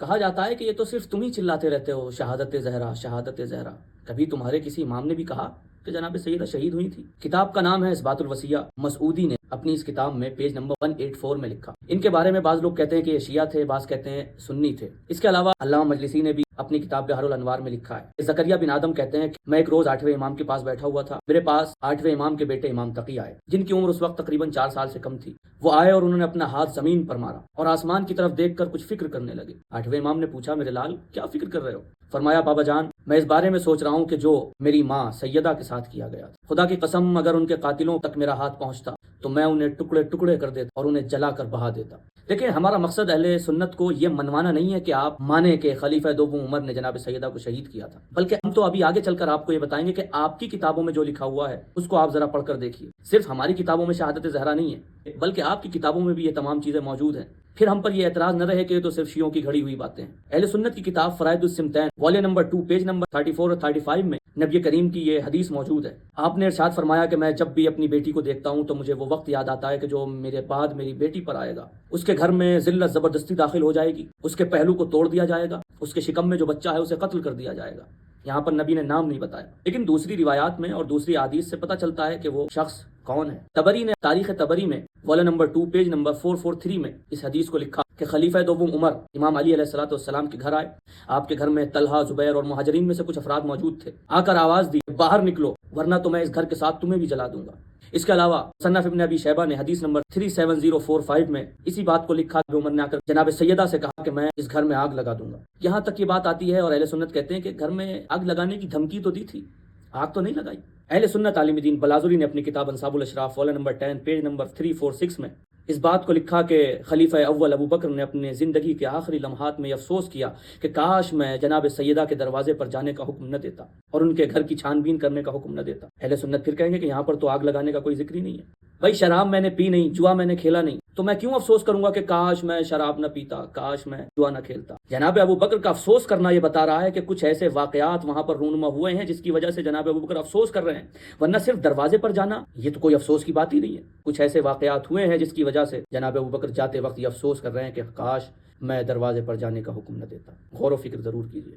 کہا جاتا ہے کہ یہ تو صرف تم ہی چلاتے رہتے ہو شہادت زہرا شہادت زہرا، کبھی تمہارے کسی امام نے بھی کہا کہ جناب سیدہ شہید ہوئی تھی؟ کتاب کا نام ہے اثبات الوصیہ۔ مسعودی نے اپنی اس کتاب میں پیج نمبر 184 میں لکھا۔ ان کے بارے میں بعض لوگ کہتے ہیں کہ یہ شیعہ تھے، بعض کہتے ہیں سنی تھے۔ اس کے علاوہ علامہ مجلسی نے بھی اپنی کتاب بحر الانوار میں لکھا ہے۔ زکریا بن آدم کہتے ہیں کہ میں ایک روز 8ویں امام کے پاس بیٹھا ہوا تھا، میرے پاس 8ویں امام کے بیٹے امام تقی آئے، جن کی عمر اس وقت تقریباً 4 سال سے کم تھی۔ وہ آئے اور انہوں نے اپنا ہاتھ زمین پر مارا اور آسمان کی طرف دیکھ کر کچھ فکر کرنے لگے۔ 8ویں امام نے پوچھا میرے لال کیا فکر کر رہے ہو؟ فرمایا بابا جان میں اس بارے میں سوچ رہا ہوں کہ جو میری ماں سیدہ کے ساتھ کیا گیا تھا، خدا کی قسم اگر ان کے قاتلوں تک میرا ہاتھ پہنچتا تو میں انہیں ٹکڑے ٹکڑے کر دیتا اور انہیں جلا کر بہا دیتا۔ دیکھیں ہمارا مقصد اہل سنت کو یہ منوانا نہیں ہے کہ آپ مانیں کہ خلیفہ دوم عمر نے جناب سیدہ کو شہید کیا تھا، بلکہ ہم تو ابھی آگے چل کر آپ کو یہ بتائیں گے کہ آپ کی کتابوں میں جو لکھا ہوا ہے اس کو آپ ذرا پڑھ کر دیکھیے۔ صرف ہماری کتابوں میں شہادت زہرا نہیں ہے بلکہ آپ کی کتابوں میں بھی یہ تمام چیزیں موجود ہیں۔ پھر ہم پر یہ اعتراض نہ رہے کہ یہ تو صرف شیعوں کی گھڑی ہوئی باتیں ہیں۔ اہل سنت کی کتاب فرائض السمتین والی نمبر 2 پیج نمبر 34 اور 35 میں نبی کریم کی یہ حدیث موجود ہے۔ آپ نے ارشاد فرمایا کہ میں جب بھی اپنی بیٹی کو دیکھتا ہوں تو مجھے وہ وقت یاد آتا ہے کہ جو میرے بعد میری بیٹی پر آئے گا۔ اس کے گھر میں ذلت زبردستی داخل ہو جائے گی، اس کے پہلو کو توڑ دیا جائے گا، اس کے شکم میں جو بچہ ہے اسے قتل کر دیا جائے گا۔ یہاں پر نبی نے نام نہیں بتایا، لیکن دوسری روایات میں اور دوسری احادیث سے پتہ چلتا ہے کہ وہ شخص کون ہے۔ طبری نے تاریخ طبری میں والا نمبر 2 پیج نمبر 443 میں اس حدیث کو لکھا کہ خلیفہ دوم عمر امام علی علیہ الصلوۃ والسلام کے گھر آئے۔ آپ کے گھر میں طلحہ، زبیر اور مہاجرین میں سے کچھ افراد موجود تھے۔ آ کر آواز دی باہر نکلو ورنہ تو میں اس گھر کے ساتھ تمہیں بھی جلا دوں گا۔ اس کے علاوہ مصنف ابن ابی شیبہ نے حدیث نمبر 37045 میں اسی بات کو لکھا کہ عمر نے آ کر جناب سیدہ سے کہا کہ میں اس گھر میں آگ لگا دوں گا۔ یہاں تک یہ بات آتی ہے اور اہل سنت کہتے ہیں کہ گھر میں آگ لگانے کی دھمکی تو دی تھی، آگ تو نہیں لگائی۔ اہل سنت عالم دین بلازوری نے اپنی کتاب انصاب الاشراف والا نمبر 10 پیج نمبر 346 میں اس بات کو لکھا کہ خلیفہ اول ابو بکر نے اپنے زندگی کے آخری لمحات میں افسوس کیا کہ کاش میں جناب سیدہ کے دروازے پر جانے کا حکم نہ دیتا اور ان کے گھر کی چھان بین کرنے کا حکم نہ دیتا۔ اہل سنت پھر کہیں گے کہ یہاں پر تو آگ لگانے کا کوئی ذکر ہی نہیں ہے۔ بھائی شراب میں نے پی نہیں، جوا میں نے کھیلا نہیں، تو میں کیوں افسوس کروں گا کہ کاش میں شراب نہ پیتا، کاش میں جوا نہ کھیلتا؟ جناب ابو بکر کا افسوس کرنا یہ بتا رہا ہے کہ کچھ ایسے واقعات وہاں پر رونما ہوئے ہیں جس کی وجہ سے جناب ابو بکر افسوس کر رہے ہیں، ورنہ صرف دروازے پر جانا یہ تو کوئی افسوس کی بات ہی نہیں ہے۔ کچھ ایسے واقعات ہوئے ہیں جس کی وجہ سے جناب ابو بکر جاتے وقت یہ افسوس کر رہے ہیں کہ کاش میں دروازے پر جانے کا حکم نہ دیتا۔ غور و فکر ضرور کیجیے۔